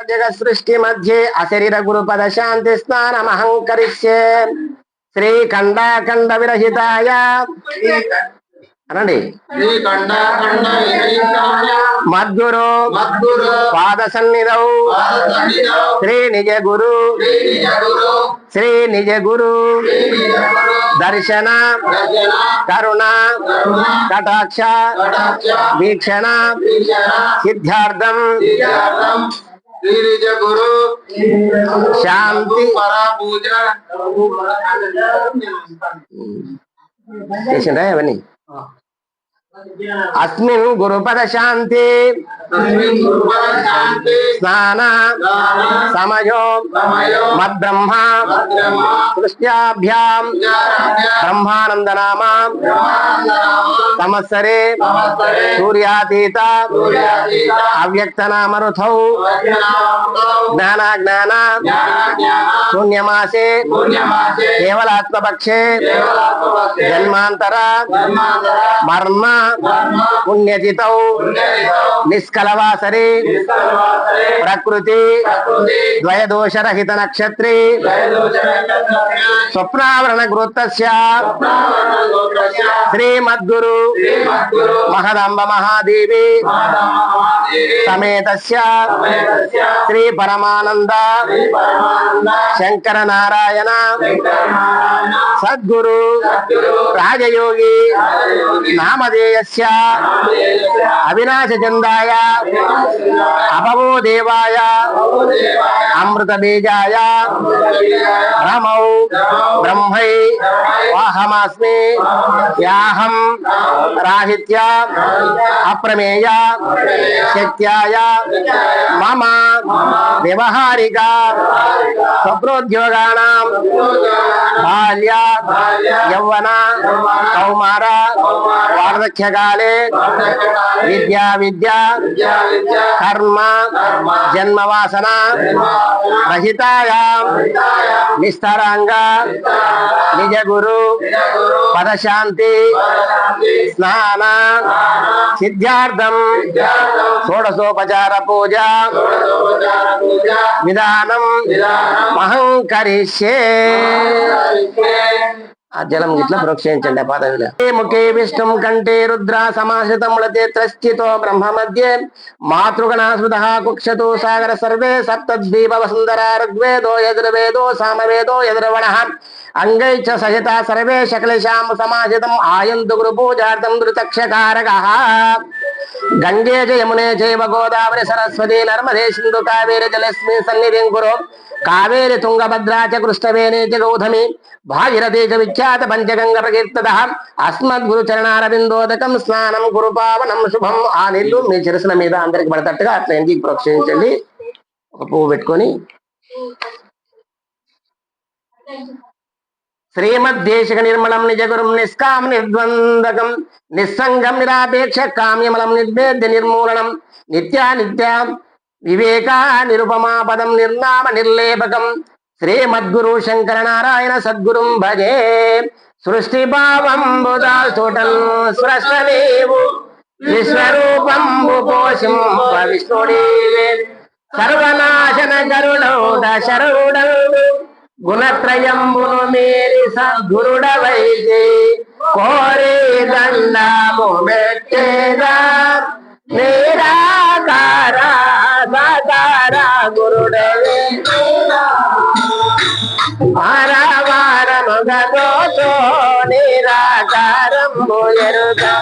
जगत् सृष्टि मध्ये अशरीर गुरुपद शांति स्नानमहं करिष्ये श्रीखंडाखंड विरहिताय अनंడి मद्गुरु पाद सन्निधौ श्री निज गुरु दर्शन करुणा कटाक्ष वीक्षण सिद्धार्थम गुरु शांति అవన్నీ अस्मिन् गुरुपद शांति स्नान समयो मद्ब्रह्मा सृष्ट्याभ्यां ब्रह्मानंद नाम संवत्सरे सूर्यातीत अव्यक्त नाम ऋतौ ज्ञान शून्यमासे केवलात्मपक्षे जन्मांतर मर्म पुण्यतिथौ निष्कलवासरे प्रकृति द्वयदोषरहित नक्षत्रे स्वप्नावरण गुरुत्तस्य श्रीमद्गुरु महदंब महादेवी समेतस्य श्री परमानंद शंकर नारायण सद्गुरु राजयोगी नामधेयस्य अविनाश चंदाय अपवो देवाय अमृत बीजाय ब्रह्मौ ब्रह्मै वाहमस्मि याहं राहित्य अप्रमेय शक्त्याय मम व्यवहारिक स्वप्रोद्योगानां बाल्य यौवन कौमार वार्धक्यकाले विद्या कर्म जन्मवासना रहितायां निस्तरांग निज गुरु पदशांति स्नान सिद्ध्यार्थं षोडशोपचार पूजा विधानं महं करिष्ये जलम गिट्ला प्रोक्षिंचंడి పాదవిల ముఖే విష్ణుం కంఠే రుద్ర సమాశ్రితం ములతే త్రశ్చితో బ్రహ్మ మధ్యే మాతృగణాస్మృతః కుక్షతో సాగర సర్వే సప్తద్వీప వసుంధర ఋగ్వేదో యజుర్వేదో సామవేదో యజుర్వణః అంగైచ సహిత సర్వే శకలేశాం సమాశ్రితం ఆయంతు గురు పూజార్థం ధృతక్షకారకః గంగే చ యమునే చైవ గోదావరి సరస్వతి నర్మదే సింధు కావేరి జలస్మిన్ సన్నిధిం కురు कावेरी तुंगभद्रा च कृष्णवेणी च गौतमी भागीरथी च विख्यात पंचगंगा प्रकीर्तितः अस्मद्गुरुचरणारविंदोदकं स्नानं गुरुपावनं शुभं आ నీళ్లు మీ శిరస్సుల మీద అందరికి పడతట్టుగా అట్లా ఇంటికి ప్రోక్షించండి ఒక పువ్వు పెట్టుకొని श्रीमद्देशिक निर्मलम निजगुरुम निष्काम निर्द्वंदकम निस्संगम निरापेक्ष काम्यमलम निर्वेद्य निर्मूलनम नित्यानित्य विवेका निरुपमा पदम निर्नाम निर्लेपकम श्रीमद्गुरु शंकर नारायण सद्गुरुं भजे सृष्टि भावं बुधास्तुटं स्रष्टदेवु विश्वरूपं पोषिं विष्णुदेवे सर्वनाशन करुणौ दशरुडौ गुणत्रयंबुनु मेरी सद्गुरुडवैजे कोरे दंडमु मेट्टेदा निराकारा साकारा गुरुडवे वार मगदोतो निराकारं बुयरुगा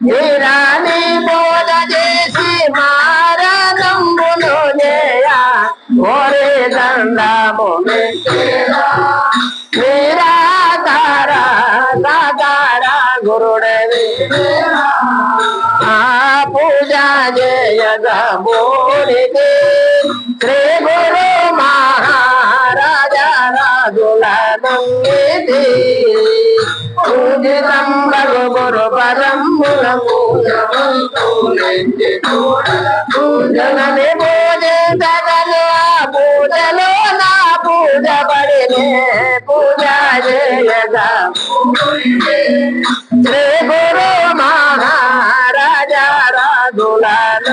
निरानी बोध जेसी मारणं बुनुनेया ओरे दंडमु मेट्टेदा निराकारा साकारा गुरुडवे पूजा जयद बोलिते श्री गुरु महाराजा राजुलनंदिते पूजितं भगु गुरु परं पूजनने पूजितगनु पूजलो ना पूज पड़िने पूजा जयद श्री गुरु महाराजा राजुलन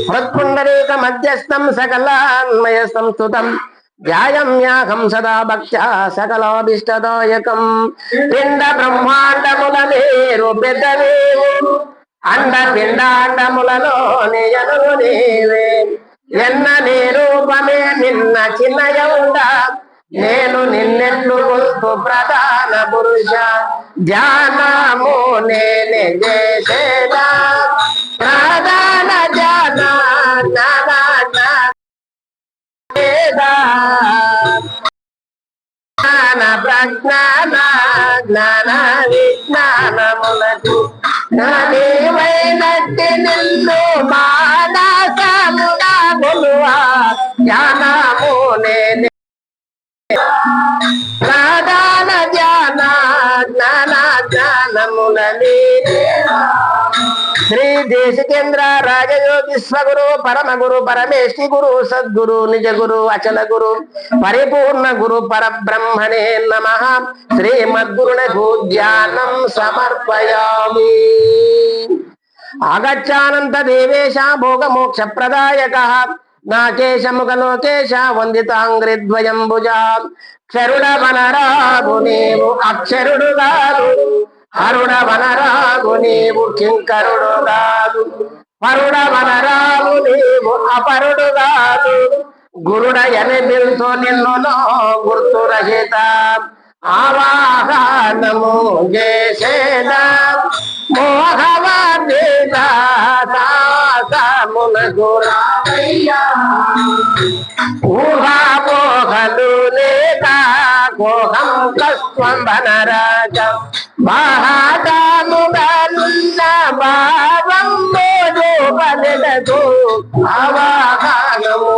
హృత్పుండరీక మధ్యస్థం సకలాన్మయ సంస్థుతం ధ్యాయమ్యాహం సదా భక్త్యా సకలాభిష్టదాయకం. పిండ బ్రహ్మాండముల మేరు పెద్దవేవు అండ పిండాండములలో నియనులు నీవే. ఎన్న నీ రూపమే నిన్న చిన్నయౌండ నేను నిన్నెట్లు గుర్తు ప్రధాన పురుష. ధ్యానము నేనే చేసేదా ప్రధాన జ్ఞాన జ్ఞాన ప్రజ్ఞాన జ్ఞాన విజ్ఞానములకు నాదేవైనట్టి నిన్ను మానసముగా కొలువా. జ్ఞానము నేనే ప్రధాన జ్ఞాన జ్ఞాన జ్ఞానముల శ్రీ దేశికేంద్ర రాజయోగీశ్వగురు పరమ గురు పరమేష్టి గురు సద్గురు నిజ గురు అచల గురు పరిపూర్ణ గురు పరబ్రహ్మణే నమః. శ్రీమద్గురునకు ధ్యానం సమర్పయామి. ఆగచ్చానంత దేవేశ భోగమోక్ష ప్రదాయక నాకేశముఖ లోకేశ వందితాంగ్రిద్వయంబుజా. క్షరుడ వనరాగు నీవు అక్షరుడు కాదు హరుడ వనరాగు నీవు కింకరుడు కాదు. పరుడ వనరాగు నీవు అపరుడు కాదు. గురుడ ఎని పిలుతో నిన్ను గుర్తు రహిత ఆవాహనము చేసేదా మోహవర్ధిత సాసమునకు ఊహాపోహలు లేక కోహం కస్వం వనరాజం మహాదాముగనున్న భావం మోజోపదకు అవాహనము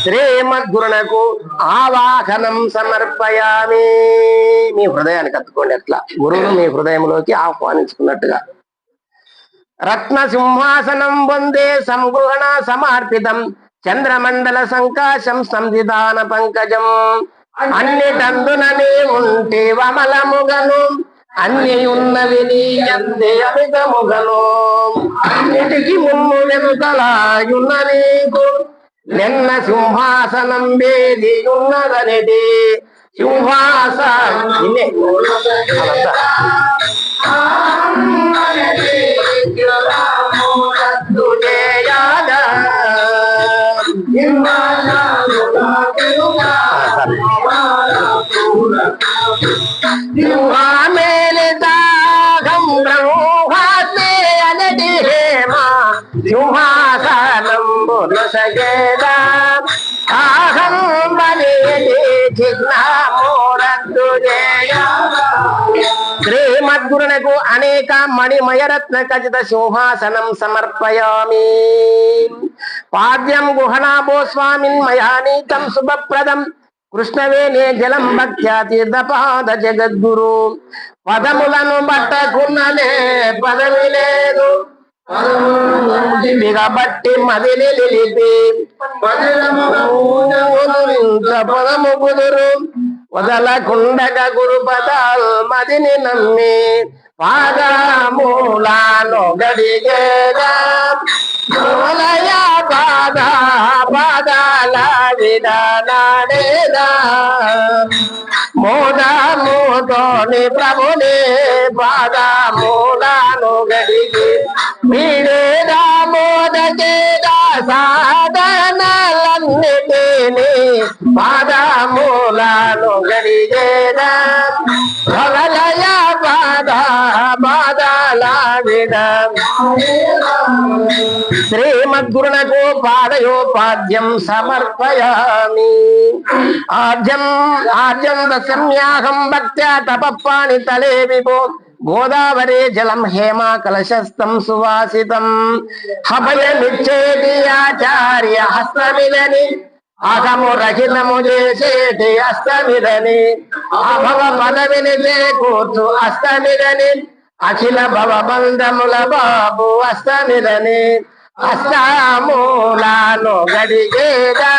శ్రీమద్గురునకు ఆవాహనం సమర్పయామి. మీ హృదయానికి కత్తుకోండి. ఎట్లా గురువును మీ హృదయంలోకి ఆహ్వానించుకున్నట్టుగా. రత్న సింహాసనం వందే సంగృహణ సమార్పితం చంద్రమండల సంకాశం సంధిదాన పంకజం. అన్నిటందుననే ఉంటే వమలముగను అన్ని ఉన్నవి నీ యందే అమితముగను. అన్నిటికి మున్ను వెనుకలాయున్న నీకు నిన్న సింహాసనం వేది ఉన్నదనిది సింహాసనం సగేదా అహం బలేది చిహ్నమూరద్దు చేయ. శ్రీమద్గురునకు అనేక మణిమయరత్న ఖచ్చిత సింహాసనం సమర్పయామి. పాద్యం గుహనాభో స్వామిన్ మయానీతం శుభప్రదం కృష్ణవేణే జలం భక్త్యా తీర్థపాద జగద్గురు. పదములను బట్టకున్నలే పదవి లేదు బట్టి మదిని నిలిపి పదము కుదురు వదలకుండగ గురు పదాల్ మదిని నమ్మి పాదమూలాను గడిగేదా పాద పాదాల విడానాడేదా. మోదముతోని ప్రభుని పాదమూలాను గడిగి వీడేదా మోదకేదా సాధనలన్నిటిని పాదమూలాను గడిగేదా. భవలయ పాద పాదాల విడ. శ్రీమద్గురునకు పాదయోపాద్యం సమర్పయామి. ఆద్యం దశమ్యాహం భక్త్యా తపప్పాని తలే విభో గోదావరి జలం హేమ కలశస్థం సువాసితం. అభయమిచ్చేటి ఆచార్య హస్తమిదని అహము రహితము చేసేటి అస్తమిదని అభవ పదవిని చేకూర్చు అస్తమిదని అఖిల భవ బంధముల బాబు అస్తమిదని అష్టామూలాలు గడిగేదా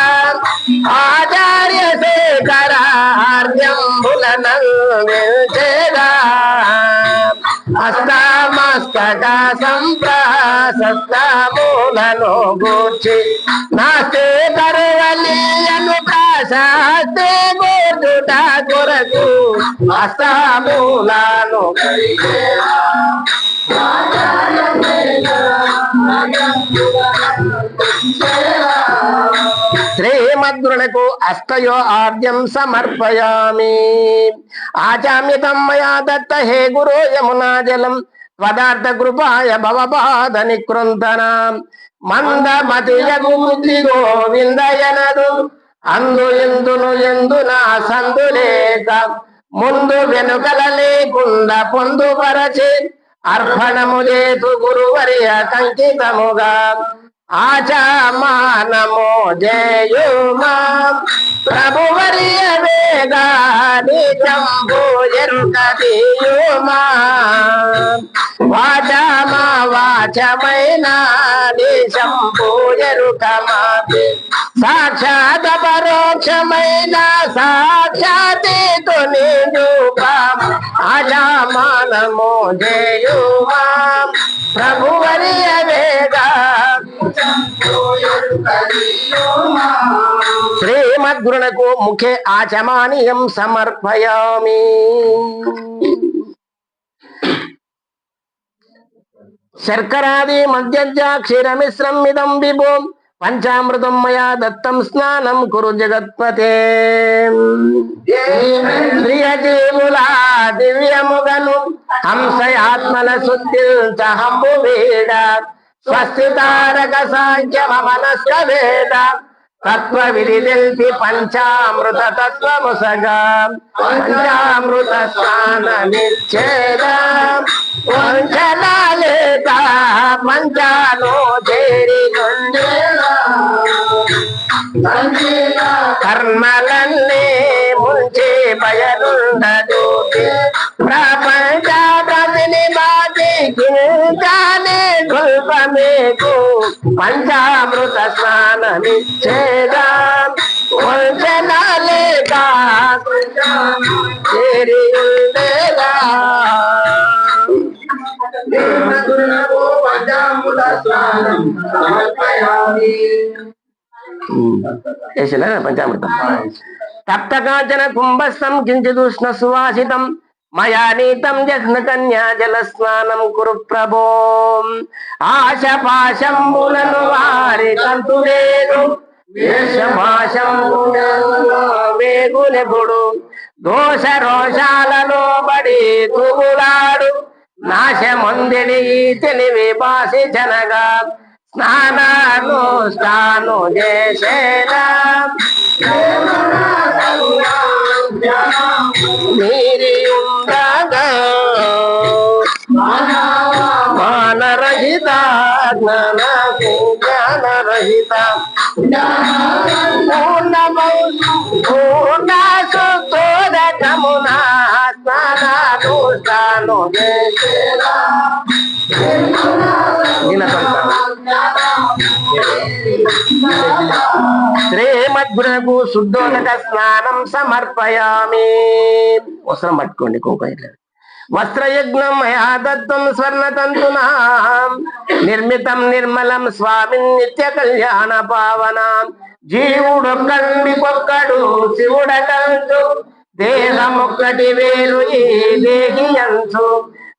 ఆచార్య శేఖరార్యంబులనందేదా అష్టామస్తక సంప్రాసూలను గూర్చి నాస్తే కరువలియను ప్రాశాస్తే గోర్చుట కొరకు అష్టామూలాలు శ్రీమద్గురులకు అష్టయో ఆద్యం సమర్పయామి ఆచామ్యతం మయా దత్త హే గురో యమునా జలం పదార్థ కృపాయ భవబాధ నికృంతన మందమతి బుద్ధి గోవిందయనదు అందు ఎందును ఎందున సందు లేక ముందు వెనుకల లేకుండా పొందుపరచి అర్పణము చేతు గురువర్య కంకితముగా ఆచమానమో జయుమా ప్రభువర్య వేగాని చంబోయరుకదీయుమా వాచమా వాచమైన శంభోయరుకమాపి సాక్షాత్ పరోక్షమైన సాక్షాత్ నిజూపా ఆచమానమో జయుమా ప్రభువర్య వేగా శ్రీమద్గురునకు ముఖే ఆచమానీయం సమర్పయామి శర్కరాది మధ్యజ క్షీరమిశ్రం ఇదం విభో పంచామృతం మయా దత్తం స్నానం కురు జగత్పతే ప్రియజీవులా దివ్యముగను హంసయాత్మల శుద్ధించహంబు వేడ స్వస్తి తారక సాంఖ్యమనస్క వేద తత్వ విధి తెలిపి పంచామృత తత్వముసగా పంచామృత స్నాన నిచ్చేద వంచనాలేత పంచానో చేరి కర్మలన్నీ ముంచి బయలుండదు ప్రపంచ ప్రతిని బాటి కించానే గొల్పమేకు పంచామృత స్నానమిచ్చేదా వంచనాలేక చేరి ఉండేదా పంచామృతం తప్తకాంచన కుంభస్థం కించిదూష్ణ సువాసితం మయా నీతం జఘ్న కన్యా జల స్నానం కురు ప్రభో ఆశపాశంబులను వారి కంతులేను వేగునెప్పుడు దోష రోషాలలో బడి తూగులాడు నాశమందిని తెలివి బాసి జనగా స్నానాను స్నాను చేసేదా మీరి ఉండగా మానరహిత జ్ఞానకు జ్ఞానరహిత పూర్ణసుతోదకమున స్నానాను స్నాను చేసేదా శ్రీమద్గురునకు శుద్ధోదక స్నానం సమర్పయామి వస్త్రం పట్టుకోండి కోపం వస్త్రయజ్ఞం మయా దత్తం స్వర్ణతంతునా నిర్మితం నిర్మలం స్వామి నిత్య కళ్యాణ పావన జీవుడొక్కడికొక్కడు శివుడకంచు దేహమొక్కటి వేరు ఈ దేహియంచు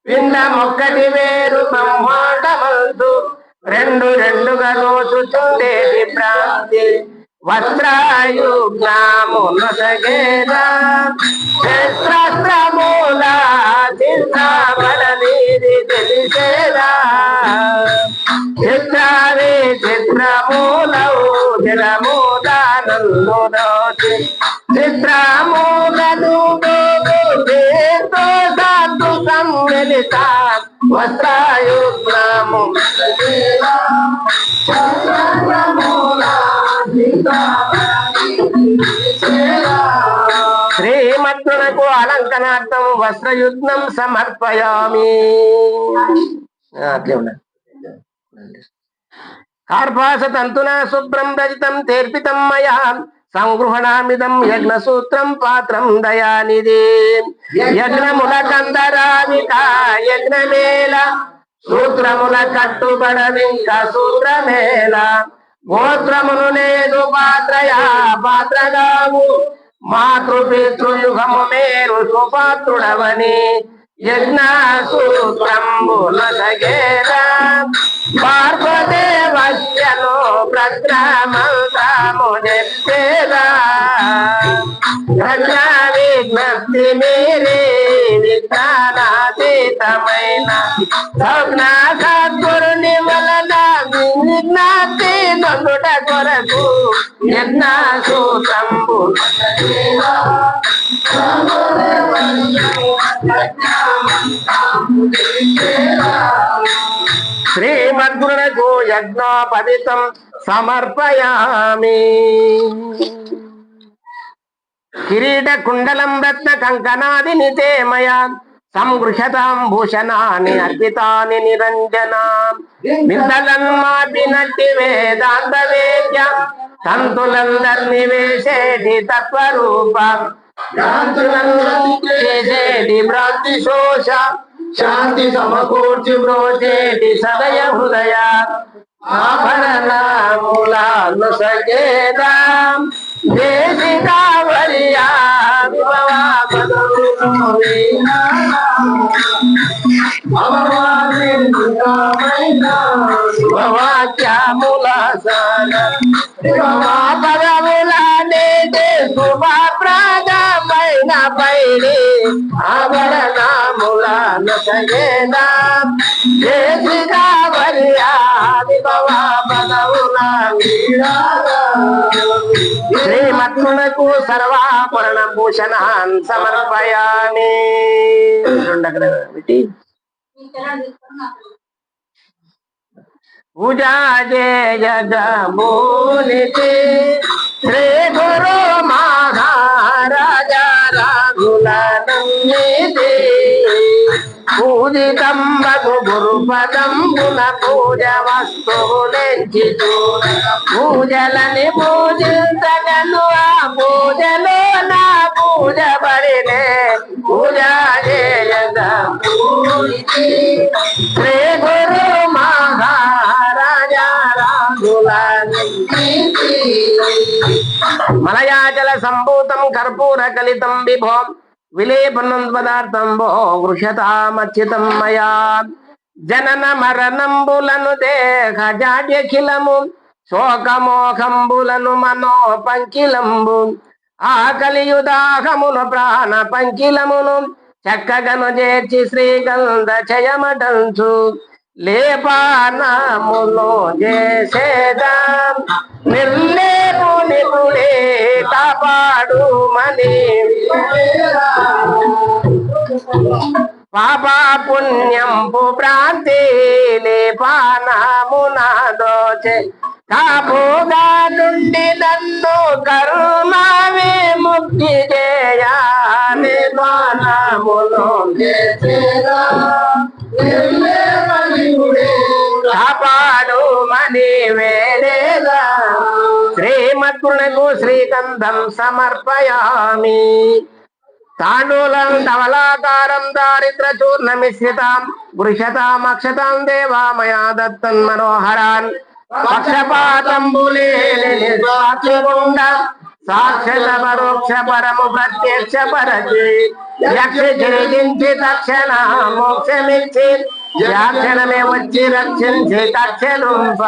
పిండమొక్కటి వేరు బ్రహ్మాండమంతు రెండు రెండుగా దోచుచుండేది భ్రాంతి వస్త్రాయుగ్నాము నొసగేదా శస్త్రమూల చిత్రమణనీది తెలిసేదా చిత్రావే చిత్రమూలవు జలమూదానందునోతి చిత్రమూలను సంతు సమ్మిళిత వస్త్రాయుగ్నాము శ్రీమద్గురునకు అలంకనార్థం వస్త్రయుగ్నం సమర్పయామి. అట్లే ఉండండి. కార్పాస తంతున శుభ్రం రజితం తీర్పితం మయా సంగృహణామిదం యజ్ఞ సూత్రం పాత్రం దయానిధి యజ్ఞముల కందరావిక యజ్ఞమేళ సూత్రముల కట్టుబడవింక సూత్రమేళ గోత్రమును లేదు పాత్రయా పాత్రగావు మాతృపితృయుగము మేరు సుపాత్రుడవని యజ్ఞ సూత్రంబుల సగేరా పార్వదేవస్యను ప్రగ్రమంత్రము చెప్పేదా ప్రజ్ఞ విజ్ఞప్తి మీరి విజ్ఞానాతీతమైన సౌజ్ఞ సద్గురుని వలన విజ్ఞప్తి నొందుట కొరకు యజ్ఞ సూత్రంబు శ్రీమద్గురునకు యజ్ఞోపవితం సమర్పయామి. కిరీట కుండలం రత్న కంకణాది నితేమయా సంగృహతాం భూషణాన్ని అర్పితాని నిరంజనా మిద్దలన్మాపినట్టి వేదాంత వేద్య తంతులందర్ని వేసేటి తత్వరూప చేసేటి భ్రాంతి శోష శాంతి సమకూర్చి బ్రోచేటి సదయ హృదయ ఆభరణములను సకేదా దేశికావరియా వాక్యముల పదముల నేటి శుభప్రదమైన పైడి ఆభరణములను సగేదా శ్రీమత్మునకు సర్వాభరణ భూషణాన్ సమర్పయామి. పూజా జయజమూనితి శ్రీ గురు మహారాజ రాఘులీ పూజితం రఘు గురుపదంబున పూజ వస్తువులెంచి పూజలని పూజించగను ఆ పూజలో నా పూజ పడినే పూజా చేయగా శ్రీ గురు మహారాజా మలయాచల సంభూతం కర్పూర కలితం విభోం విలేపనం పదార్థం భో వృషతామచ్యుతం మయా జనన మరణంబులను దేహజాడ్యఖిలము శోకమోహంబులను మనో పంకిలంబు ఆకలియుదాహమును ప్రాణ పంకిలమును చక్కగను చేర్చి శ్రీగంధ చయమటంచు లేపానమును చేసేదా నిర్లేపు నిపుడే కాపాడు మని పాప పుణ్యంపు ప్రాంతి లేపానమున దోచే కాపుగా నుండి నన్ను కరుణ విముక్తి చేయా లేపానమును కాపాడు మని వేడేలా శ్రీమద్గురునకు శ్రీగంధం సమర్పయామి. తాండూలం ధవలాకారం దారిద్ర చూర్ణ మిశ్రితాం గృహతాం అక్షతాం దేవా మయా దత్తన్ మనోహరాన్ పక్షపాతంబులేగుండ సాక్షత పరోక్ష పరము ప్రత్యక్ష పరచి యక్ష ఛేదించి తక్షణ మోక్షమిచ్చి వ్యాక్షణమే వచ్చి రక్షించి తక్షణుంప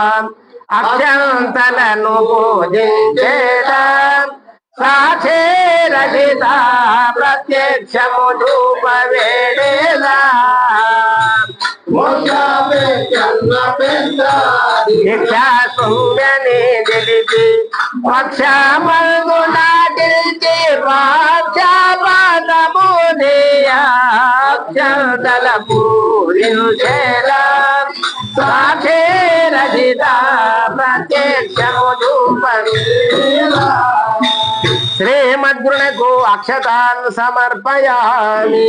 అక్షంతలను పూజించేదా సాక్షే రహిత ప్రత్యక్షము చూపవేడేదా దీక్షా సుంగని తెలిసి పక్షమల్గు నాటిల్చి పాక్షాపాదము దేయాక్షల పూరించేలా సాక్షే రహిత ప్రత్యక్షము చూపవేడా శ్రీమద్గురునకు అక్షతాన్ సమర్పయామి.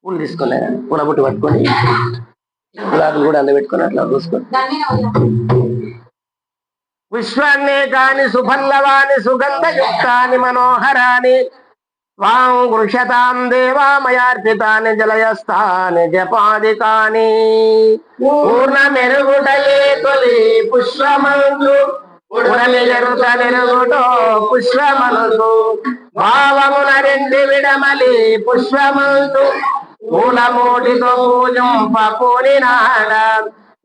పూలు తీసుకున్నారా? పూల బుట్టు పట్టుకొని గులాబీలు కూడా అందబెట్టుకుని అట్లా చూసుకోండి. పుష్పాన్నేకాని సుపల్లవాని సుగంధయుక్తాని మనోహరాని వాం వృషతాం దేవా మయార్పితాని జలయస్థాని జపాదికాని పూర్ణ మెరుగుటయే తొలి పుష్పమందు ఉడమిజరుత మెరుగుటో పుష్పమనుసు భావమున రెండు విడమలి పుష్పమందు పూలమూటితో పూజంప పూనినాడ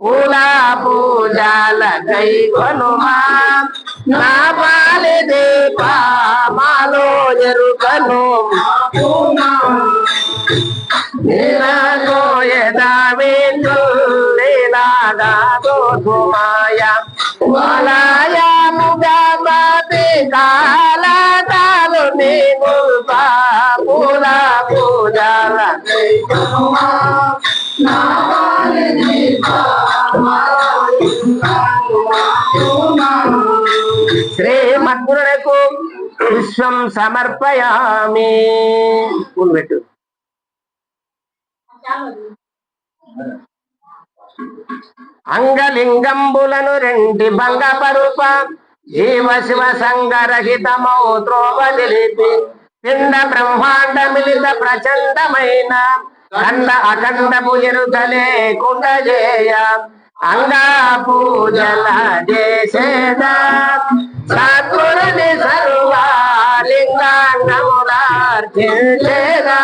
పూల పూజాల కై కొనుమా నా పాలి దీప మాలో ఎరుకను నీలాగా దోసుమాయ వలయముగా బాతి కాలతాలు నీకు పూల పూజాల కై కొనుమా నా పాలి దీప శ్రీమద్గురులకు విశ్వం సమర్పయామి. పెట్టు. అంగలింగంబులను రెంటి భంగపరుప జీవ శివ సంగరహితమౌ త్రోవ తెలిపి పిండ బ్రహ్మాండ మిలిత ప్రచండమైన ఖండ అఖండపు ఎరుకలే కుండజేయ అంగా పూజల చేసేదా సద్గురుని సర్వాలింగాంగములార్చేదా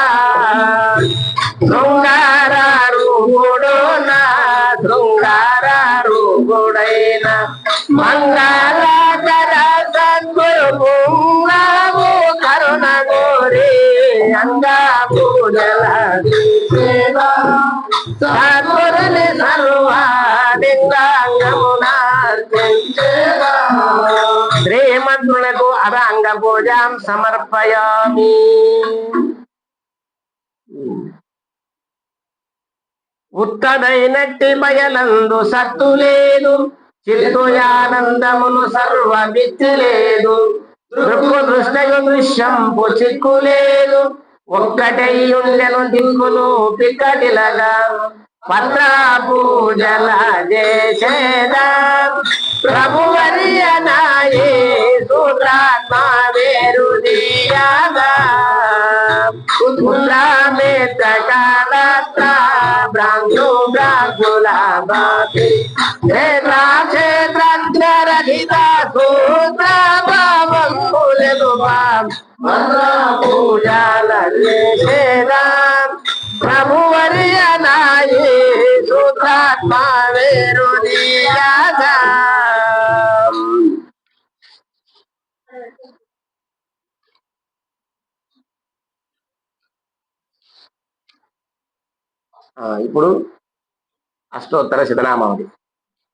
శృంగారూపుడు నా శృంగారూపుడైన మంగళకర సద్గురు పుంగవు కరుణ గోరి అంగా పూజల చేసేదా సద్గురుని సర్వాలింగాంగములార్చేదా శ్రీమద్గురులకు అభంగ పూజాం సమర్పయామి. ఉత్తదైనట్టి బయలందు సత్తు లేదు చిత్తుయానందమును సర్వ విత్తి లేదు దృక్కు దృష్టయు దృశ్యంపు చిక్కు లేదు ఒక్కటైయుండెను దిక్కులు పిక్కటిలగా పత్ర పూజల చేసేదా ప్రభువర్యనాయే సూత్రాత్మ వేరు దియాగా పుత్రమేత్రకాలత్ర బ్రాహ్మణు బ్రాహ్మణుల బాపి క్షేత్రజ్ఞరహిత సూత్ర భావంబులెను మంత్ర పూజల చేసేదా ప్రభువర్యనాయే సూత్రాత్మ వేరు దియాగా. ఇప్పుడు అష్టోత్తర శతనామావళి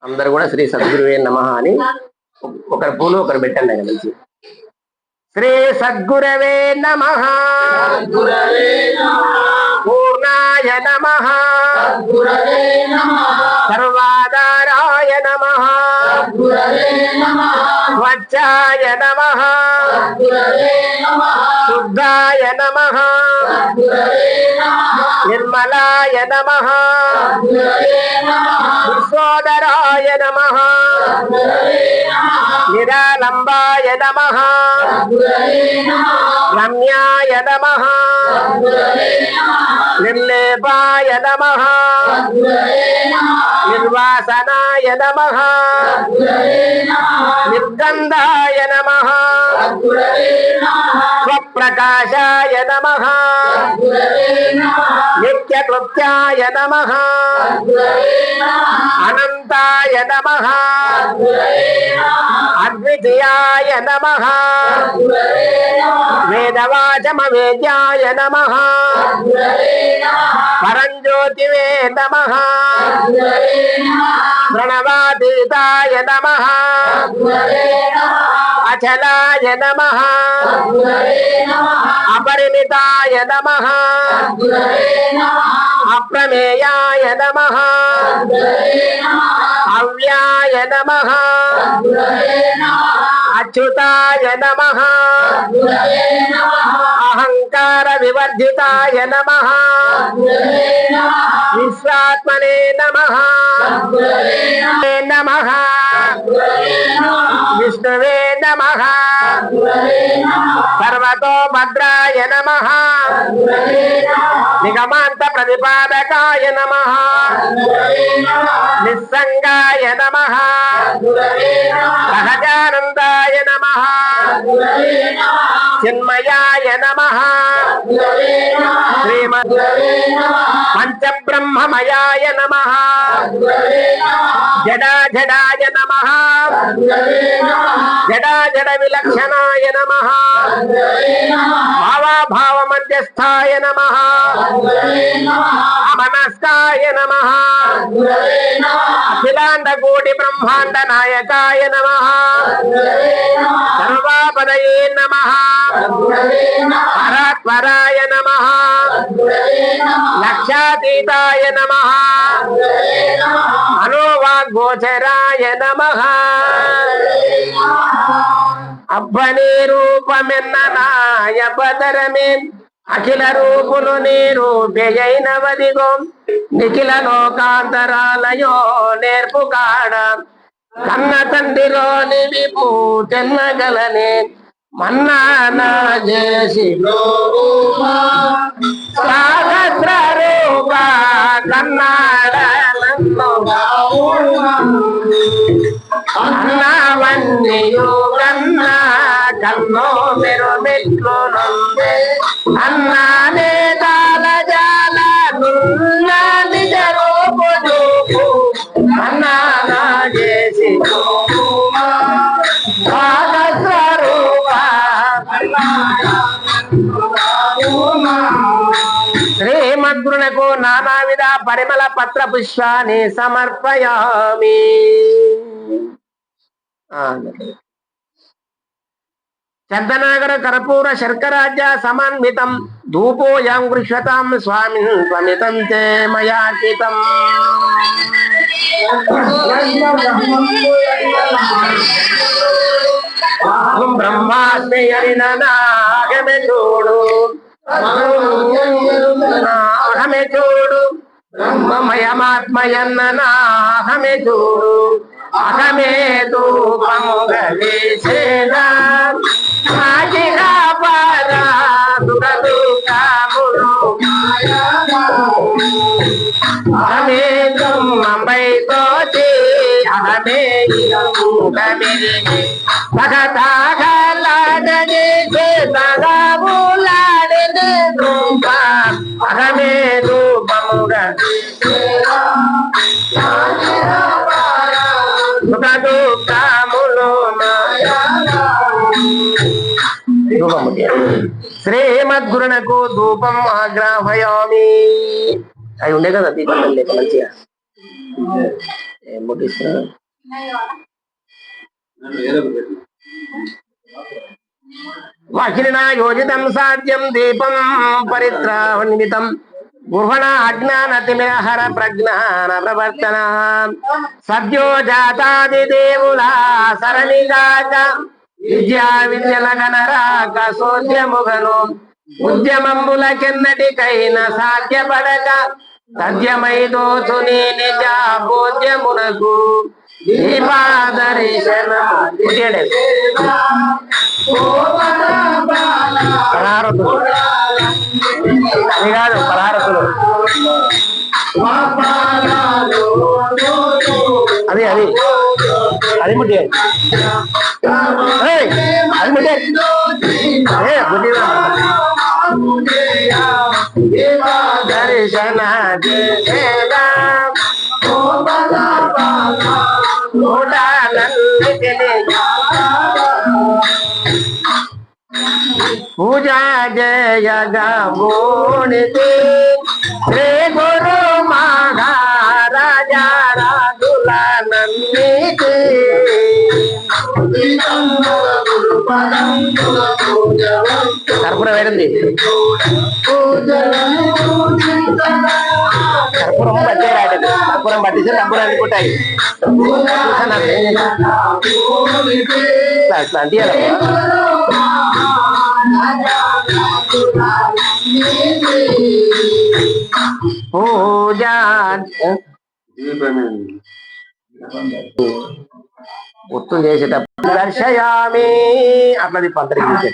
అందరు కూడా శ్రీ సద్గురువే నమః అని ఒకరి పూలు ఒకరు పెట్టండి ఆయన కలిసి. శ్రీ సద్గురవే నమః పూర్ణాయ నమః సర్వాధారాయ నమః స్వచ్ఛాయ నమః శుద్ధాయ నమః నిర్మలాయ నమః విశ్వోదరాయ నమః నిరాలంబాయ నమః రమ్యాయ నమః నిర్లేపాయ నమః నిర్వాసనాయ నమః నిర్గంధాయ నమః స్వప్రకాశాయ నమః నిత్యకృత్యాయ నమః అనంతాయ నమః అద్వితీయాయ నమః వేదవాచమవేద్యాయ నమః పరంజ్యోతివే నమః ప్రణవాతీతాయ నమః అచలాయ నమః అపరిమితాయ నమః అప్రమేయాయ నమః అవ్యాయ నమః అచ్యుతాయ నమః అహంకార వివర్జితాయ నమః విశ్వాత్మనే నమః నమః విష్ణువే నమః సర్వతో భద్రాయ నమః నిగమాంత ప్రతిపాదకాయ నమః నిస్సంగాయ నమః సహజానందాయ నమః చిన్మయాయ నమః శ్రీమద్ పంచబ్రహ్మమయాయ నమః జడాజడాయ నమః జడాజడ విలక్షణాయ నమః భావాభావ మధ్యస్థాయ నమః అమనస్కాయ నమః అఖిలాండ కోటి బ్రహ్మాండ నాయకాయ నమః సర్వాపదయే నమః పరాత్పరాయ నమః లక్షాతీతాయ నమః మనోవాగ్గోచరాయ నమః అబ్బని రూపమెన్ననాయ పదరమే అఖిల రూపులు నీరు బెయైనవదిగో నిఖిల లోకాంతరాలయో నేర్పు కాడ కన్న తండ్రిలోని విపు తెన్నగలనే మన్నానా చేసి సాగత్ర రూప కన్నాడ అన్నవన్నీయు కన్నా కన్నో మెరు మెట్లు నొందే అన్నానే దాల జాల నున్న నిజ రూపు చూపు అన్నానా చేసి శ్రీమద్గురునకు నానావిధ పరిమళ పత్ర పుష్పాన్ని సమర్పయామి. చందనాగర కర్పూర శర్కరాజ్య సమన్వితం ధూపోయం గృహ్యతాం స్వామిన్ స్వమితం తే మయాకితం. బ్రహ్మాస్మి హరినాగమే చూడు నాహమే చూడు బ్రహ్మమయమాత్మయన్ననాహమే చూడు అహమే ధూపముగ వేసేదా ఆగిరా పరా దుఃఖములు అహమే దుమ్మంబై తోచి అహమే భగతాగలాడని తగబులాడని ధూప అహమే ధూపముగ దుఃఖములు శ్రీమద్గురునకు ధూపం ఆగ్రాహయామి. అవి ఉండే కదా దీపం లేక మంచిగా ఏం ముట్టిస్తున్నా. వాకిలినా యోజితం సాధ్యం దీపం పరిత్రాన్వితం గుహణ అజ్ఞానతిమిరహర ప్రజ్ఞాన ప్రవర్తన సద్యో జాతాది దేవుల సరణిగాక విద్యా విద్యల గణరాక సోద్యముగను ఉద్యమంబుల కిందటికైన సాధ్యపడక సద్యమైదోచు నీ నిజ బోధ్యమునకు పరారతులు అది కాదు పరారతులు అది అది అది ముట్టి అది ముట్టి దర్శన పూజా జయగా మూడితి శ్రీ గురు మహారాజా రాజుల నన్నితి కర్పూరం వేడింది కర్పూరం పట్టేరాట కర్పూరం పట్టేసి డబ్బులు అందుకుంటాయి పూజా ఒత్తులు చేసేటప్పుడు దర్శయామి అట్లా పంతరికి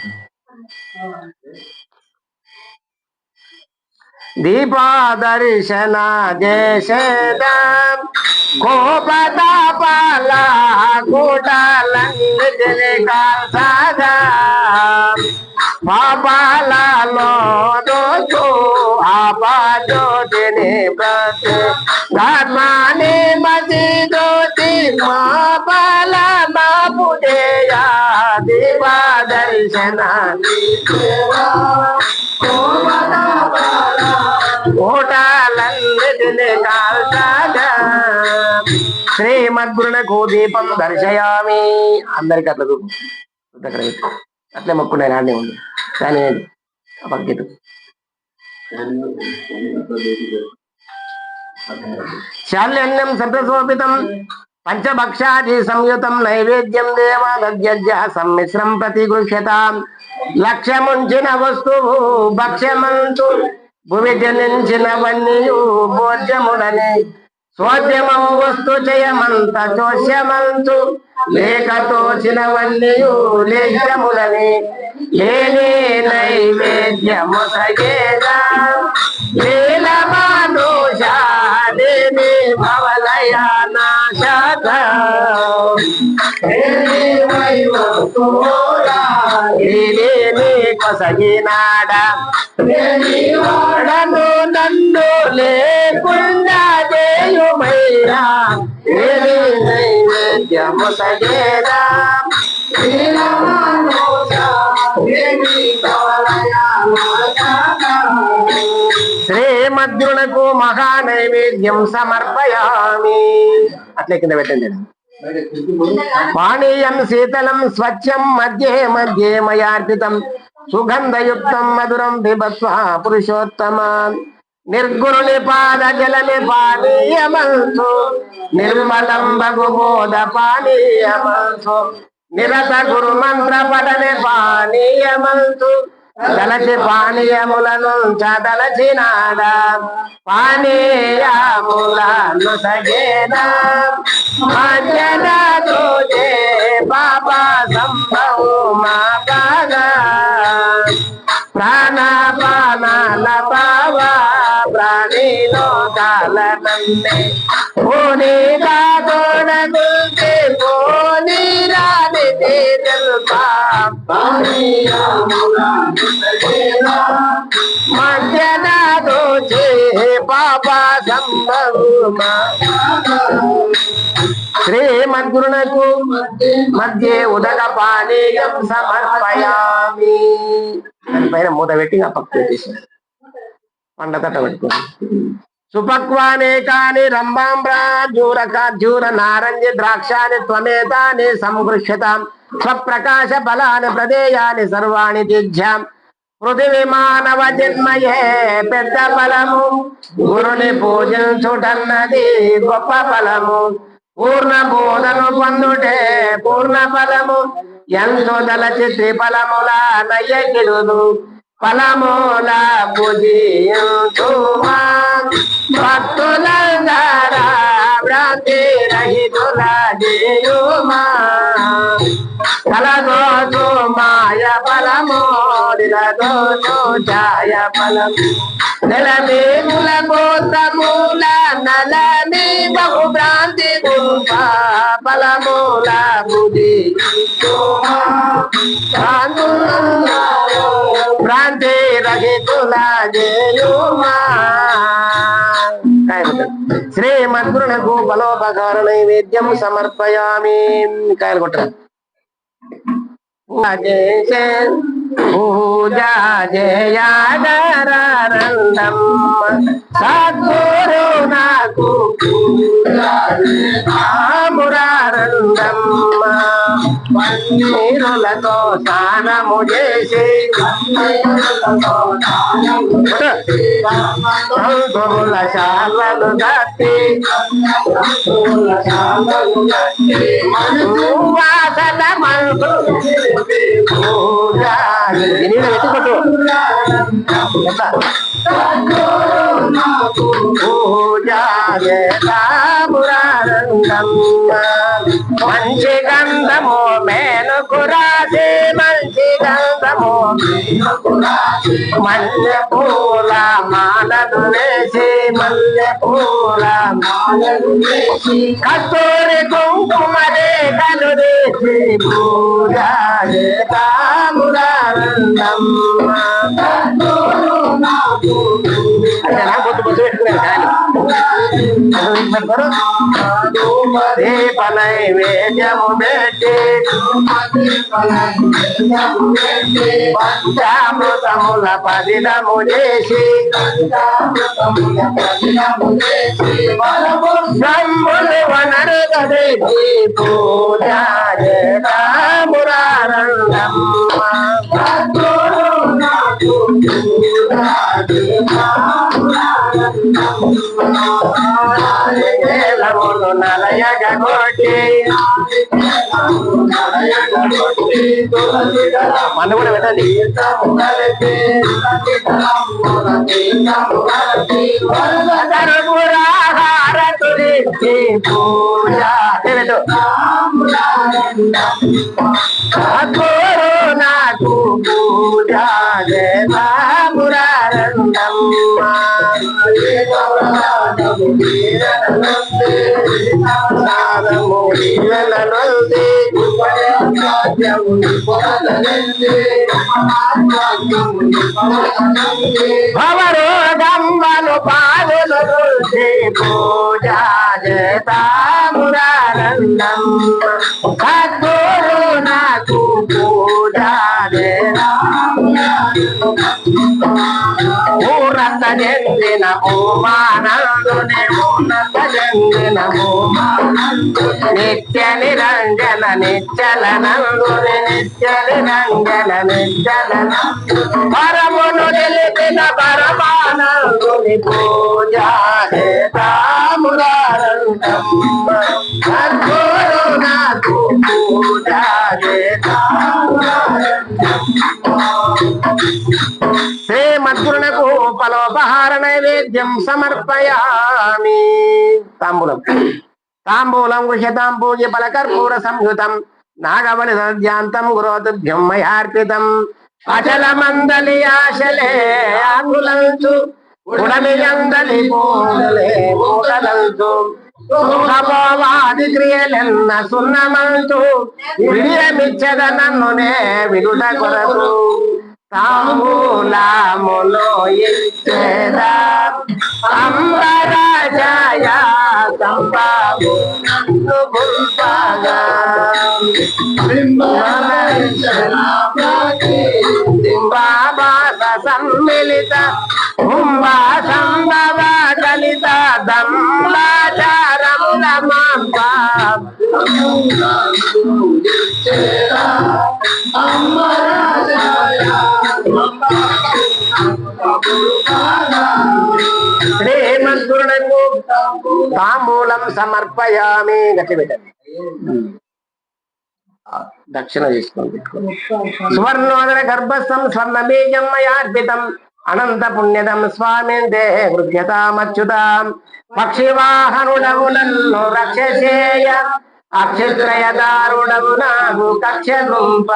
దీపాదర్శన చేసేదం కోపతాపాల కూటాలన్నీ కాల్సగా పాపాలలో దోచు ఆపాజ్యోతిని ప్రతి ధర్మాన్ని మతి జ్యోతి మా పాల బాపుడేయా దీపాదర్శన కోటాలన్నిటిని కాల్చగా శ్రీమద్గురునకు దీపం దర్శయామి అందరికి అట్లా అక్కడ అట్లే మొక్కున్నాయి నాన్నే ఉంది కానీ పక్కన శాల్యన్నం సప్తశోభితం పంచభక్షాది సంయుతం నైవేద్యం దేవాద్య సమ్మిశ్రం ప్రతిగృహ్యతాం లక్ష్యముంచిన వస్తువు భక్ష్యమంతు భువి జనించినవన్నీ భోజ్యముడని స్వోద్యమం వస్తు చేయమంత చోష్యమంతు లేక తోచినవన్నీ లేఖ్యములని లేని నైవేద్యము సగేదా లీలమానుషాదేవి భవలయా నాశత కొసగినాడ వాడను నన్ను లేకుండా చేయుమయ్యా నైవేద్యము సగేదా శ్రీమద్గురునకు మహానైవేద్యం సమర్పయామి అట్లే కింద పెట్టండి పానీయం శీతలం స్వచ్ఛం మధ్యే మధ్యే మయార్పితం సుగంధయుక్తం మధురం బిభత్వ పురుషోత్తమ నిర్గురుని పాద జలమి పానీయమంతు నిర్మలం భగుబోధ పానీయమంతు నిరత గురు మంత్ర పఠనే పానీయమంతు దళచి పానీయములను చదలచినాడ పానీయములను సగేనా మధ్యన దోజే బాబా సంభవు మా బాగా ప్రాణపానాల బావా ప్రాణిలో కాలనన్నే పోనీ కాదోడగుంటే పోనీ రాని తెలుపా మధ్యన దోజే బాబా సంభవు మా శ్రీమద్గురునకు మధ్య ఉదక పానీయం సమర్పయామి దానిపైన మూత పెట్టి ఆ పక్క పెట్టేసి పండతట పెట్టుకోండి సుపక్వానేకాని రంభాంబ్రాజూర నారంజి ద్రాక్షాని త్వమేతాని సంగృహ్యతాం స్వప్రకాశ ఫలాని ప్రదేయాని సర్వాణి త్యజ్యాం పృథివీ మానవ జన్మయే పెద్ద ఫలము గురుని పూజించుటన్నది గొప్ప ఫలము పూర్ణ బోధను పొందుటే పూర్ణ ఫలము ఎంతో దళచి త్రిఫలముల నయ్యకిడుదు ఫలముల పూజించుమా భక్తులందరా భ్రాంతి రహితుల చేయుమా కలదోచు మాయ ఫలము నిలదోచు ఛాయ ఫలము నెలమి ముల గోత్రమూల నలని బహు భ్రాంతి గుంప ఫలమూల బుద్ధి భ్రాంతి రహితుల చేయుమా శ్రీమద్గురునకు బలోపకార నైవేద్యం సమర్పయామి కాయలు కొట్టరా పూజా జయాదరానందం సద్గురు నాకు పూజ మురారందమ్మ నీరులతో స్నానము చేసి సంతుల శాలలు కట్టి వాసన మనసు పూజ వెతుకొట్టు మంచి గంధము మేలుకు రాసి మంచి గంధము మల్లె పూల మాలను వేసి మల్లె పూల మాలను వేసి కస్తూరి కుంకుమ రేఖలు వేసి పూజ దీప నైవేద్యము పెట్టి పంచామృతముల పదిలము చేసి బ్రహ్ములు వనరు కదేసి పూజ మురారంగమ్మ నలయగొట్టి మన కూడా పెట్టండి హారతులిచ్చి పూజ నాకు పూజ మురారంగమ్మ భవరోగమ్మను పాదులు పూజ మురారంగమ్మ సద్గురు నాకు పూజ ఊరత చెందిన భూమానందుని ఉన్నత చెందిన నిత్య నిరంజన నిచ్చల నందుని నిత్య నిరంజన నిచ్చల పరమును నిలిపిన పరమానందుని పూజ మురారంగమ్మ సద్గురు నాకు పూజ శ్రీమద్గురునకు ఫలోపహార నైవేద్యం సమర్పయామి. తాంబూలం తాంబూలం గృహ్యతాం పూజ్య ఫలకర్పూర సంయుతం నాగవని సద్యాంతం గురోతుభ్యం మయార్పితం అచల మందలి ఆశలే ఆకులంచు ఉడమిగందలి పూలలే మూటలంచు సుఖభోగాది క్రియలెన్న సున్నమంచు విడియమిచ్చద నన్నునే విడుట కొరకు తాంబూలములో ఇచ్చేదా అంబరాజాయ సంపాగు నన్ను గుల్పగా సింబాబాస సమ్మిళిత కుంభా సంభవ కలిత దంబాచారముల మాంబా శ్రీమద్గురునకు తాంబూలం సమర్పయామి. గట్టి పెట్టండి, దక్షిణ తీసుకోండి. సువర్ణోదర గర్భస్థం స్వర్ణ బీజం మయార్పితం అనంత పుణ్యదం స్వామి దేహ గృహ్యతామచ్యుతాం పక్షివాహనుడవు నన్ను రక్షసేయ అక్షత్రయదారుడవు నాకు కక్ష గుంప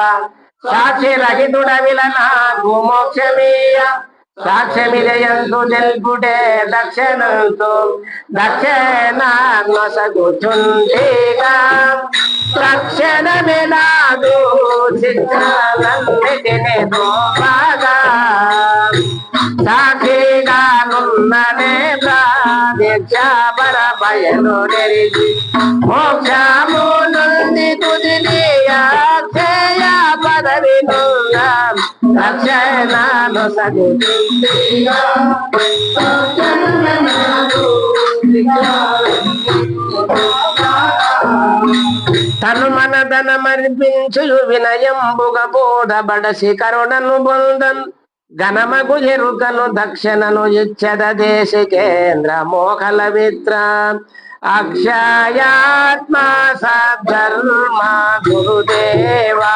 సాక్షి రహితుడవిల నాకు మోక్షమీయ సాక్ష్యమిదయంతు తెలుపుటే దక్షిణంతో దక్షిణాత్మసగుచుంటేగా తక్షణమిలాదు చిత్రాలన్నిటిని బాగా సాక్షిగానున్ననే ప్రాదిక్షాపర బయలు నెరిచి మోక్షము నుండి తుదిని అక్షయ పదవి దక్షిణాలు సగు ఘనమర్పించు వినయంబుగ బోధబడసి కరుణను బొందన్ ఘనమగు ఎరుకను దక్షిణను ఇచ్చద దేశి కేంద్ర మోకల మిత్ర అక్షయాత్మ సద్ధర్మ గురుదేవా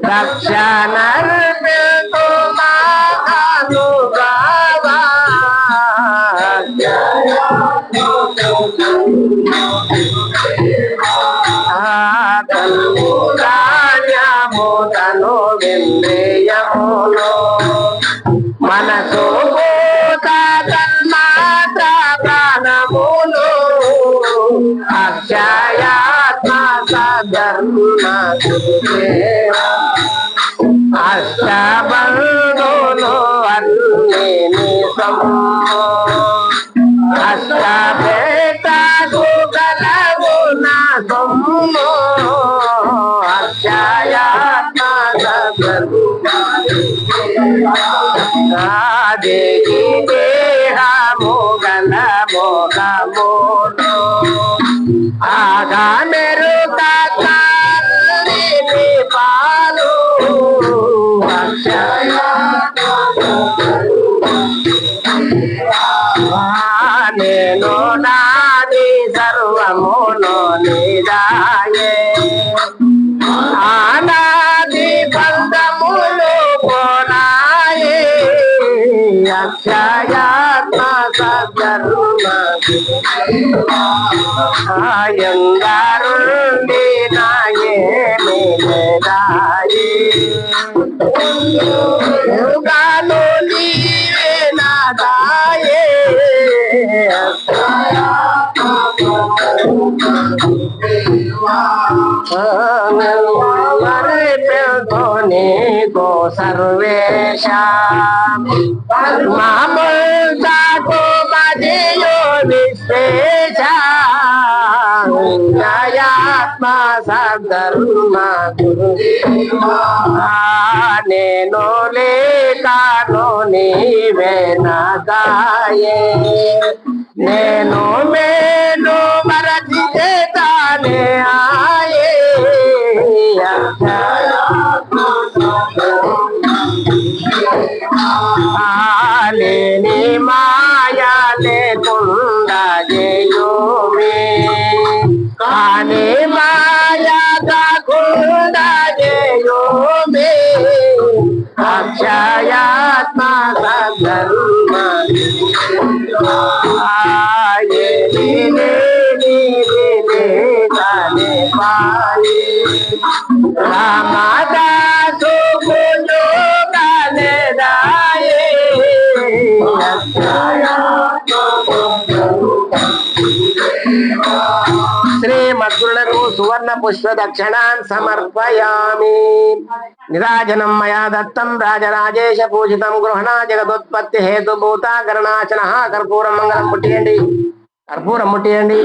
దక్షిణర్పితు మహానుభావా తను వింద్రియములో మనసు తన్మాత్ర ప్రాణములు అక్షయాత్మ సధర్మ అష్టబంధులు అన్ని అష్టభేటకు గలవు నా సొమ్ము అక్షయాత్మ దేహి దేహము గల మోహమును ఆగా మెరుక పాలు నేను నాది సర్వమును నిదాయే ఆనాది బంధములు పోనాయే అక్షయాత్మ సధర్మ ఎందరుండి నాయే నిదాయే గాను నీవే నాదాయే నీకో సర్వేశ మామూలు మదియో విశ్వేశ ఆత్మ సధర్మ నేను లేకాను నీవే నాదాయే నేను మేలు మరచి తానే ఆయే లేని మాయా లేకుండా జయోమే కానీ మాయా కాకుండా జయోమే అక్షయాత్మ సధర్మ రామదాసు శ్రీమద్గురులకు సువర్ణ పుష్ప దక్షిణాన్ సమర్పయామి నిరాజనం మయా దత్తం రాజరాజేశ పూజితం గృహణ జగదోత్పత్తి హేతుభూత గణనాశన కర్పూరం మంగళం ముట్టియండి కర్పూరం ముట్టియండి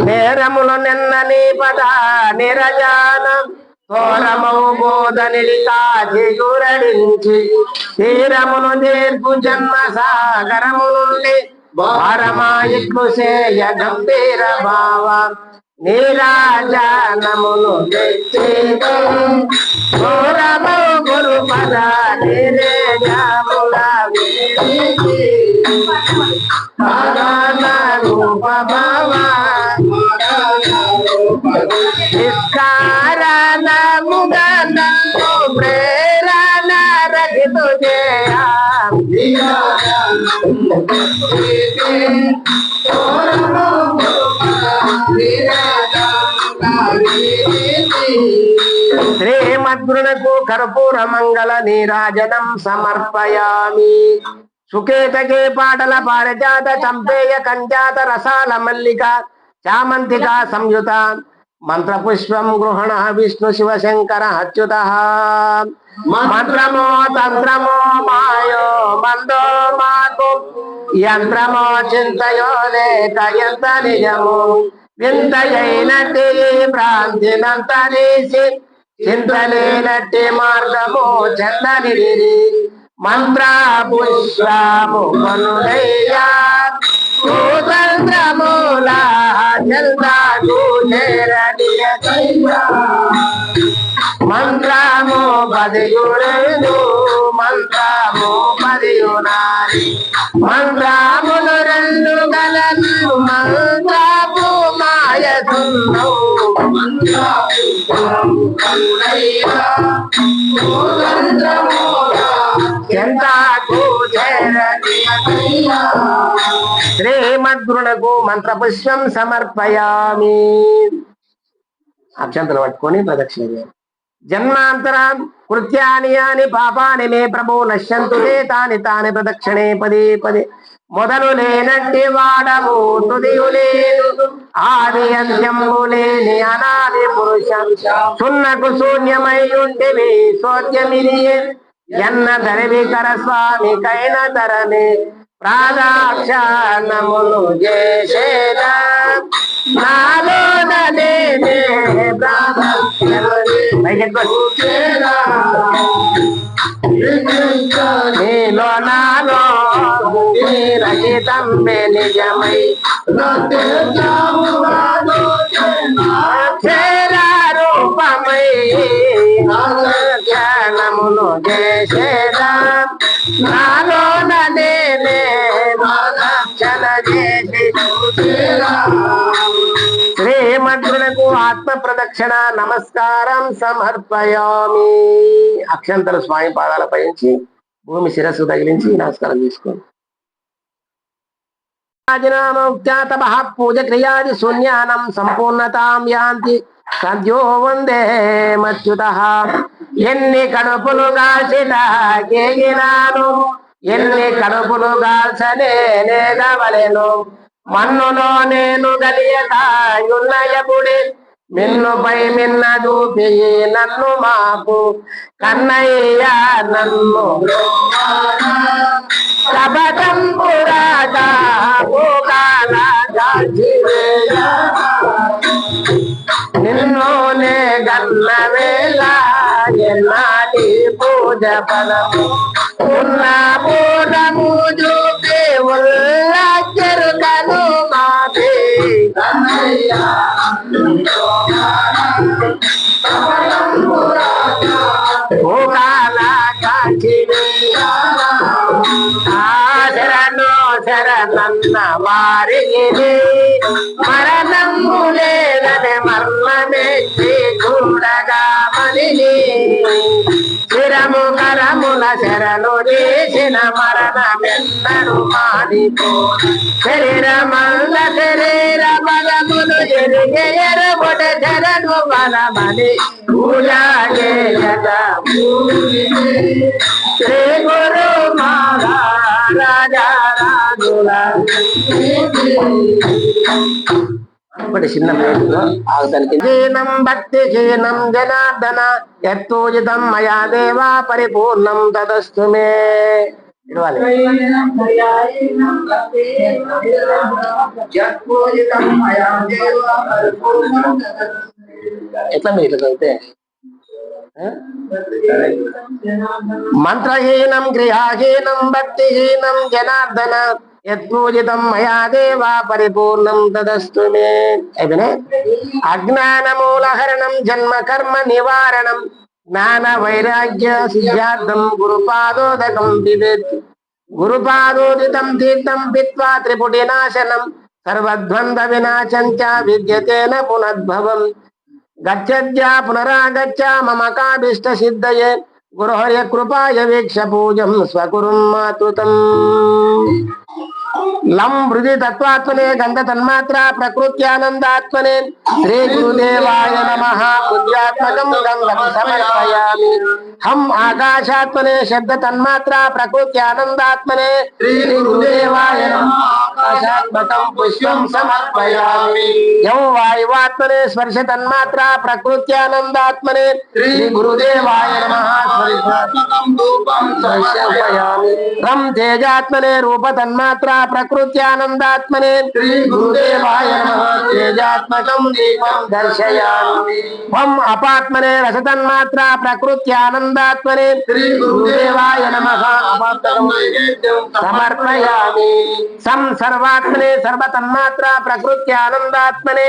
నేరములు నిన్నని పద నిరజాన ఘోరమౌ బోధనిలి కాచియురడించి తీరమును నేర్పు జన్మ సాగరము నుండి భారమాయిట్లు సేయ గంభీర భావ నీరాజనమును ఘోరమౌ గురు పద నిరేజముల రూప భావ నిస్కారణముగను ప్రేరణ రహితు జయా శ్రీమద్గురునకు కర్పూర మంగళ నీరాజనం సమర్పయామి సుకేతకే పాటల పారిజాత చంపేయ కంజాత రసాల మల్లిక చామంతిక సంయుత మంత్రపుష్పం గృహణ విష్ణు శివశంకర అచ్యుత మంత్రమో తంత్రమో మాయో మందో మాకు యంత్రమో చింతయో లేక ఎంత నిజము వింతయైనట్టి భ్రాంతినంతరీసి చింతలేనట్టి మార్గము చెందని మంత్ర పుష్పము కొనులయ్యా కుతంత్రముల జల్దాకు చేరనియకయ్యా మంత్రము పదియుడు మంత్రము పదియునారి మంత్రములు రెండు గలను మంత్రము మాయసును ఎంతకు చేరనియకయ్యా శ్రీమద్గురునకు మంత్రపుష్పం సమర్పయామి. అక్షంతలు పట్టుకొని ప్రదక్షిణ చేయాలి. జన్మాంతరం కృత్యాని యాని పాపాని మే ప్రభు నశ్యంతు తాని తాని ప్రదక్షిణే పదే పదే మొదలు లేనట్టి వాడము తుదియు లేదు ఆది అంత్యము లేని అనాది పురుషం సున్నకు శూన్యమై ఉంటివి శోద్యమిది ఎన్న ధరివికర స్వామి కైన ధరని ప్రాదాక్షణములు చేసేద నాలోనే నీలో నాలో రహితం నిజమై రూపమై క్షణములు చేసేదా నాలోనే శ్రీమద్గురులకు ఆత్మ ప్రదక్షిణ నమస్కారం సమర్పయామి. అక్షంతలు స్వామి పాదాలపై ఉంచి భూమి శిరస్సు తగిలించి నమస్కారం చేసుకోండి. పూజ క్రియాది శూన్యానం సంపూర్ణతాం యాంతి సద్యో వందే మచ్యుత ఎన్ని కడుపులు కాల్చినాను ఎన్ని కడుపులు కాల్చనే నేగవలెను మన్నులో నేను గలియతాయున్నయపుడే మిన్నుపై మిన్న చూపి నన్ను మాకు కన్నయ్య నన్ను కపటంపురాగా నిన్నునే గన్న వేళ ఎన్నాటి పూజ ఫలము ఉన్న పూజము చూపి ఉల్లచ్చరుకను మాపి పూకాల కాచి శరణో శరణన్న వారికి మరణము లేదని మర్మమెచ్చి చూడగా మనిని శిరము కరముల శరణు చేసిన మరణమెన్నడు మానిపో శరీరమల్ల శరీర బలములు ఎరిగే ఎరబొట శరణు బలమని పూజా చేయట శ్రీ గురు మహారాజా రాజుల చిన్న జీనం భక్తి జీనం జనార్దన యత్పూజితం మయా దేవా పరిపూర్ణం తదస్తు మే. ఎట్లా మీరు ఇట్లా చదివితే మంత్రహీనం క్రియాహీనం భక్తిహీనం జనార్దన యత్పూజితం మయా దేవా పరిపూర్ణం తదస్తు మే. అయిపోయినా అజ్ఞానమూలహరణం జన్మ కర్మ నివారణం జ్ఞాన వైరాగ్య సిద్ధ్యార్థం గురుపాదోదకం పిబేత్ గురుపాదోదితం తీర్థం పిత్వా త్రిపుటి నాశనం సర్వద్వంద్వ వినాశం చ విద్యతేన పునద్భవం గచ్చద్యా పునరాగచ్చ మమ కాభీష్ట సిద్ధయే గురుహర్య కృపాయ వీక్ష పూజం స్వకురుం మాతృతం. లం హృది తత్వాత్మనే గంధ తన్మాత్ర ప్రకృత్యానందాత్మనే శ్రీ గురుదేవాయ నమః బుద్ధ్యాత్మకం గంధం సమర్పయామి. హం ఆకాశాత్మనే శబ్ద తన్మాత్ర ప్రకృత్యానందాత్మనే శ్రీ గురుదేవాయ నమః ఆకాశాత్మకం పుష్పం సమర్పయామి. యం వాయువాత్మనే స్పర్శ తన్మాత్ర ప్రకృత్యానందాత్మనే శ్రీ గురుదేవాయ నమః స్పర్శాత్మకం రూపం సమర్పయామి. రం తేజాత్మనే రూప తన్మాత్ర ప్రకృత్యానందాత్మనే శ్రీ గురుదేవాయ నమః తేజాత్మకం దీపం దర్శయామి. వం అపాత్మనే రసతన్మాత్ర ప్రకృత్యానందాత్మనే శ్రీ గురుదేవాయ నమః అపాత్మకం సమర్పయామి. సం సర్వాత్మనే సర్వతన్మాత్ర ప్రకృత్యానందాత్మనే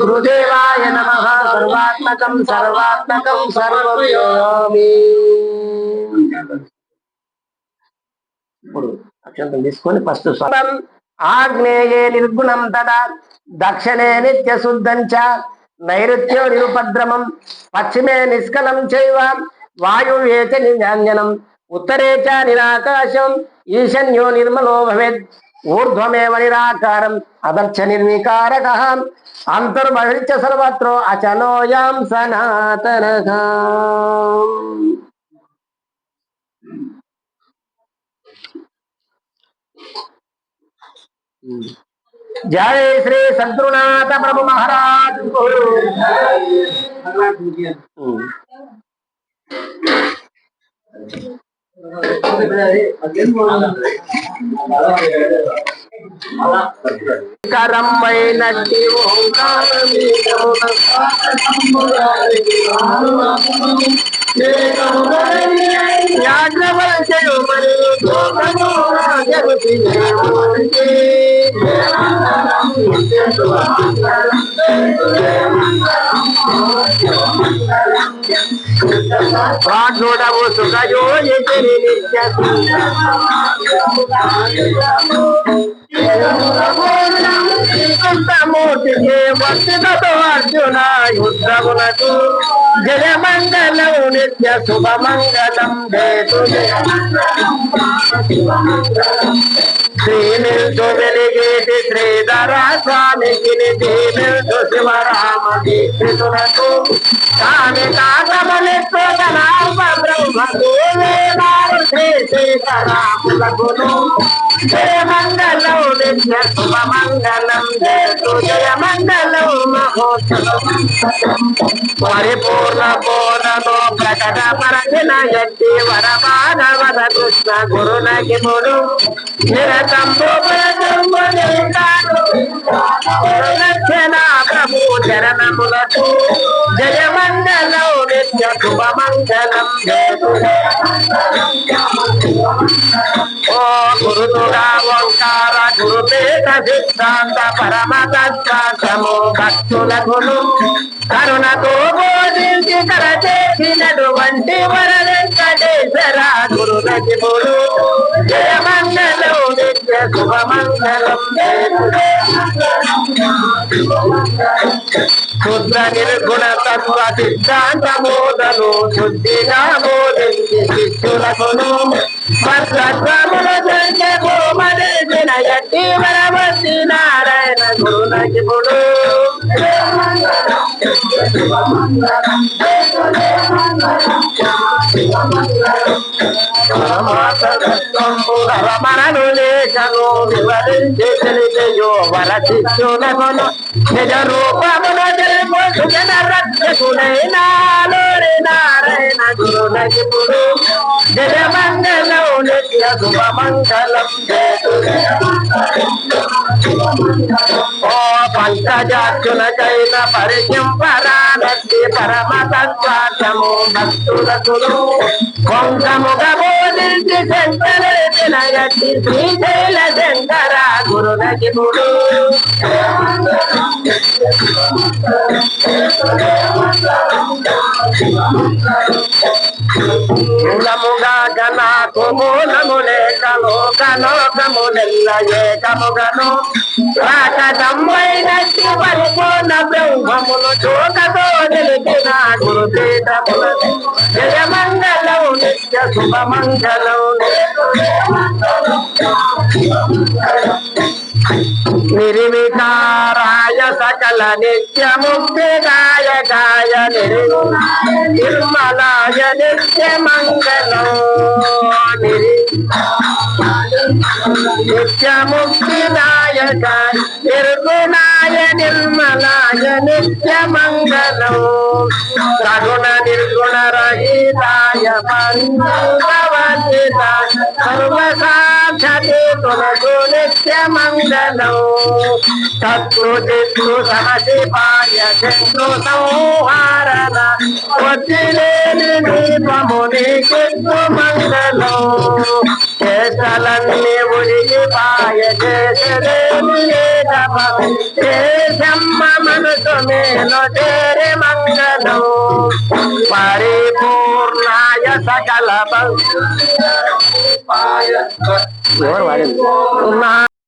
గురుదేవాయ నమః. సర్వాత్మకం సర్వాత్మకం సర్వవ్యోమి. ఇప్పుడు అక్షంతం తీసుకొని ఫస్ట్ స్వరం. ఆగ్నేయే నిర్గుణం తదా దక్షిణే నిత్య శుద్ధం చ నైరుత్యో నిరుపద్రమం పశ్చిమే నిష్కలం చైవ వాయువ్యే చ నిరంజనం ఉత్తరే చ నిరాకాశం ఈశాన్యో నిర్మలో భవేత్ ఊర్ధ్వమేవ నిరాకారం అదర్చ నిర్వికారకః అంతర్బహిర్చ సర్వత్రో అచలోయం సనాతనః. जय श्री सद्गुरुनाथ प्रभु महाराज को। करम्बैनट्टि వాడోడవు సుఖయో ఎదిరి నిత్య మూర్తికి వస్తుతో అర్జున యుద్ధమునకు జయమంగళం నిత్య శుభమంగళం దేతు శ్రీనిల్సు వెలిగేటి శ్రీధర స్వామికి నిధీనిల్సు శివరామ దీక్షితునకు స్వామి కాకమనిత్వనామ బ్రహ్మకు వేదాలు శ్రీ సీతారాములకును జయమంగళం నిత్య శుభమంగళం దేతు జయమంగళం మహోత్సవం పరిపూర్ణ పూర్ణతో ప్రకట పరచిన ఎట్టి వరమానవద కృష్ణ గురునకి ముడు నిరతంబులక్షణ ప్రభు చరణములకు జయమంగళం నిత్య శుభమంగళం ఓ గురుతుగా ఓంకార గురుపేట సిద్ధాంత పరమతత్వము భక్తులకును కరుణతో బోధించి కరచేసినటువంటి వరవెంకటేశ్వర గురునకి ముడు జయమంగళం నిత్య శుభమంగళం శుద్ధ నిర్గుణ తత్వ సిద్ధాంత బోధను శుద్ధిగా బోధించి శిష్యులకును మత్సత్వముల సంఖ్యమనిసిన ఎట్టి వరవతి నారాయణ గురునకి ముడు మనను లేఖను వివరించి తెలియో వర శిష్యులకును నిజ రూపమున తెలుపు జన రక్షకుడైనాలోని నారాయణ గురునకి ముడు జయమంగళం నిత్య శుభమంగళం ఓ పంకజాక్షులకైన పరిచింపరానట్టి పరమతత్వార్థము భక్తులకును కొంకముగ బోధించి శంకరేతిన ఎట్టి శ్రీశైల శంకర గురునకి ముడు మూలముగా గనాకు మూలములే కలోకలోకములెల్ల ఏకముగను రాకదమ్మైనట్టి పరిపూర్ణ బ్రహ్మమును చూకతో నిలిచిన గురుపీఠముల జయమంగళం నిత్య శుభమంగళం నిర్వికారాయ సకల నిత్య ముక్తిదాయకాయ నిర్మలాయ నిత్య మంగళం నిత్య ముక్తిదాయక నిర్గుణాయ నిర్మలాయ నిత్య మంగళం సగుణ నిర్గుణ రహితాయ పంచవచిత సర్వసాక్షి తులకు నిత్య మంగళం తత్తుజిత్తు సమశివాయ చంద్రు సంహారణ వచ్చిలేని దీపముని కిత్తు మంగళం చేష్టలన్నీ ఉడికి పాయ చేసమ్మ మనసు మేలు చేరి మంగళం పరిపూర్ణాయ సకల ఎవరు వాడింది